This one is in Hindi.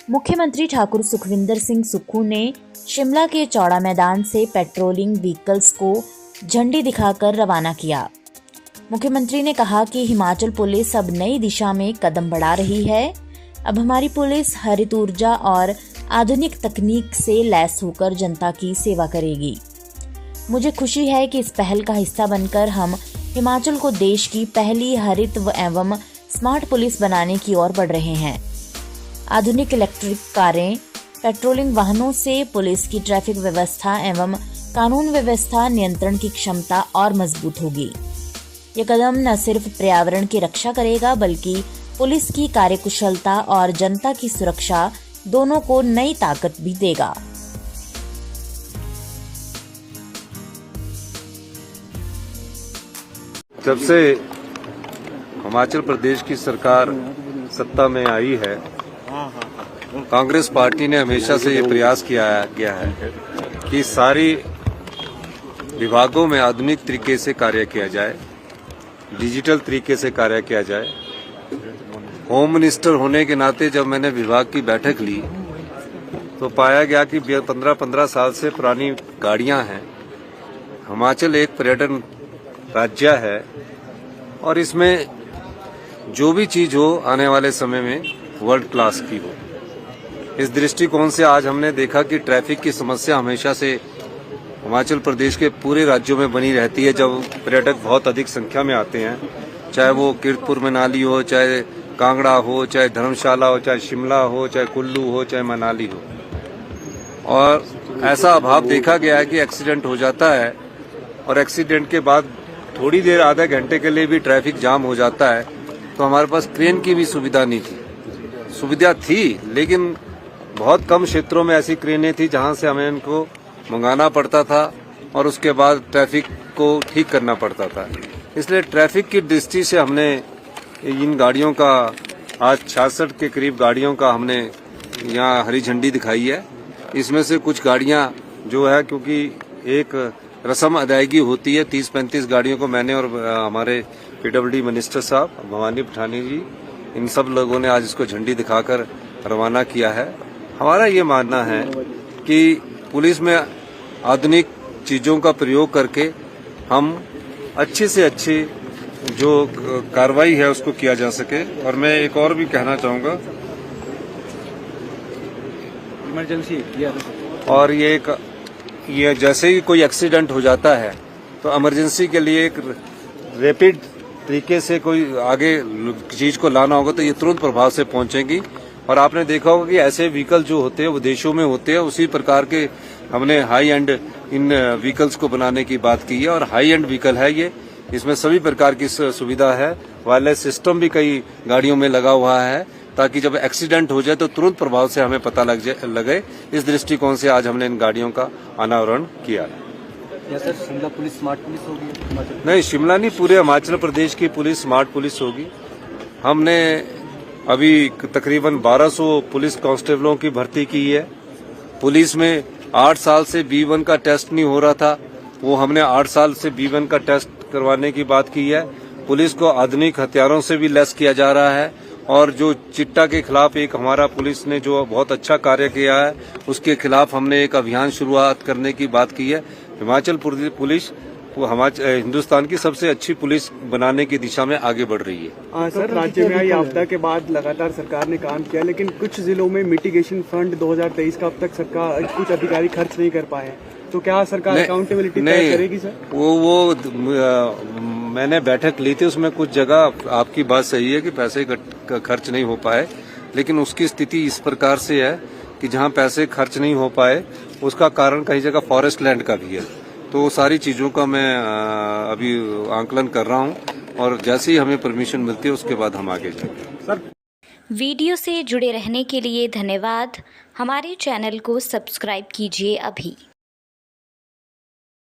मुख्यमंत्री ठाकुर सुखविंदर सिंह सुक्खू ने शिमला के चौड़ा मैदान से पेट्रोलिंग व्हीकल्स को झंडी दिखाकर रवाना किया। मुख्यमंत्री ने कहा कि हिमाचल पुलिस अब नई दिशा में कदम बढ़ा रही है। अब हमारी पुलिस हरित ऊर्जा और आधुनिक तकनीक से लैस होकर जनता की सेवा करेगी। मुझे खुशी है कि इस पहल का हिस्सा बनकर हम हिमाचल को देश की पहली हरित एवं स्मार्ट पुलिस बनाने की ओर बढ़ रहे हैं। आधुनिक इलेक्ट्रिक कारें, पेट्रोलिंग वाहनों से पुलिस की ट्रैफिक व्यवस्था एवं कानून व्यवस्था नियंत्रण की क्षमता और मजबूत होगी। ये कदम न सिर्फ पर्यावरण की रक्षा करेगा बल्कि पुलिस की कार्यकुशलता और जनता की सुरक्षा दोनों को नई ताकत भी देगा। जब से हिमाचल प्रदेश की सरकार सत्ता में आई है, कांग्रेस पार्टी ने हमेशा से ये प्रयास किया गया है कि सारी विभागों में आधुनिक तरीके से कार्य किया जाए, डिजिटल तरीके से कार्य किया जाए। होम मिनिस्टर होने के नाते जब मैंने विभाग की बैठक ली तो पाया गया कि 15-15 साल से पुरानी गाड़ियां हैं। हिमाचल एक पर्यटन राज्य है और इसमें जो भी चीज हो आने वाले समय में वर्ल्ड क्लास की हो। इस दृष्टिकोण से आज हमने देखा कि ट्रैफिक की समस्या हमेशा से हिमाचल प्रदेश के पूरे राज्यों में बनी रहती है। जब पर्यटक बहुत अधिक संख्या में आते हैं, चाहे वो कीर्तपुर मनाली हो, चाहे कांगड़ा हो, चाहे धर्मशाला हो, चाहे शिमला हो, चाहे कुल्लू हो, चाहे मनाली हो, और ऐसा अभाव देखा गया है कि एक्सीडेंट हो जाता है और एक्सीडेंट के बाद थोड़ी देर आधे घंटे के लिए भी ट्रैफिक जाम हो जाता है। तो हमारे पास क्रेन की भी सुविधा नहीं थी। सुविधा थी लेकिन बहुत कम क्षेत्रों में ऐसी क्रेनें थी जहां से हमें इनको मंगाना पड़ता था और उसके बाद ट्रैफिक को ठीक करना पड़ता था। इसलिए ट्रैफिक की दृष्टि से हमने इन गाड़ियों का आज 66 के करीब गाड़ियों का हमने यहाँ हरी झंडी दिखाई है। इसमें से कुछ गाड़ियां जो है, क्योंकि एक रस्म अदायगी होती है, 30-35 गाड़ियों को मैंने और हमारे पीडब्ल्यूडी मिनिस्टर साहब भवानी पठानी जी, इन सब लोगों ने आज इसको झंडी दिखाकर रवाना किया है। हमारा ये मानना है कि पुलिस में आधुनिक चीजों का प्रयोग करके हम अच्छे से अच्छी जो कार्रवाई है उसको किया जा सके। और मैं एक और भी कहना चाहूंगा, इमरजेंसी और ये जैसे ही कोई एक्सीडेंट हो जाता है तो इमरजेंसी के लिए एक रैपिड तरीके से कोई आगे चीज को लाना होगा तो ये तुरंत प्रभाव से पहुंचेगी। और आपने देखा होगा कि ऐसे व्हीकल जो होते हैं वो देशों में होते हैं, उसी प्रकार के हमने हाई एंड इन व्हीकल्स को बनाने की बात की है। और हाई एंड व्हीकल है ये, इसमें सभी प्रकार की सुविधा है। वायरलेस सिस्टम भी कई गाड़ियों में लगा हुआ है ताकि जब एक्सीडेंट हो जाए तो तुरंत प्रभाव से हमें पता लगे। इस दृष्टिकोण से आज हमने इन गाड़ियों का अनावरण किया है। Sir, Shimla police smart police होगी? नहीं, शिमला नहीं, पूरे हिमाचल प्रदेश की पुलिस स्मार्ट पुलिस होगी। हमने अभी तकरीबन 1200 पुलिस कांस्टेबलों की भर्ती की है। पुलिस में 8 साल से B1 का टेस्ट नहीं हो रहा था, वो हमने 8 साल से B1 का टेस्ट करवाने की बात की है। पुलिस को आधुनिक हथियारों से भी लैस किया जा रहा है। और जो चिट्टा के खिलाफ एक हमारा पुलिस ने जो बहुत अच्छा कार्य किया है, उसके खिलाफ हमने एक अभियान शुरुआत करने की बात की है। हिमाचल पुलिस हिंदुस्तान की सबसे अच्छी पुलिस बनाने की दिशा में आगे बढ़ रही है। सर, राज्य में आई आपदा के बाद लगातार सरकार ने काम किया, लेकिन कुछ जिलों में मिटिगेशन फंड 2023 का अब तक सरकार कुछ अधिकारी खर्च नहीं कर पाए, तो क्या सरकार अकाउंटेबिलिटी तय करेगी? सर, वो मैंने बैठक ली थी, उसमें कुछ जगह आपकी बात सही है कि पैसे खर्च नहीं हो पाए, लेकिन उसकी स्थिति इस प्रकार से है कि जहां पैसे खर्च नहीं हो पाए उसका कारण कई जगह फॉरेस्ट लैंड का भी है। तो सारी चीजों का मैं अभी आंकलन कर रहा हूं और जैसे ही हमें परमिशन मिलती है उसके बाद हम आगे जाएंगे। वीडियो से जुड़े रहने के लिए धन्यवाद। हमारे चैनल को सब्सक्राइब कीजिए अभी।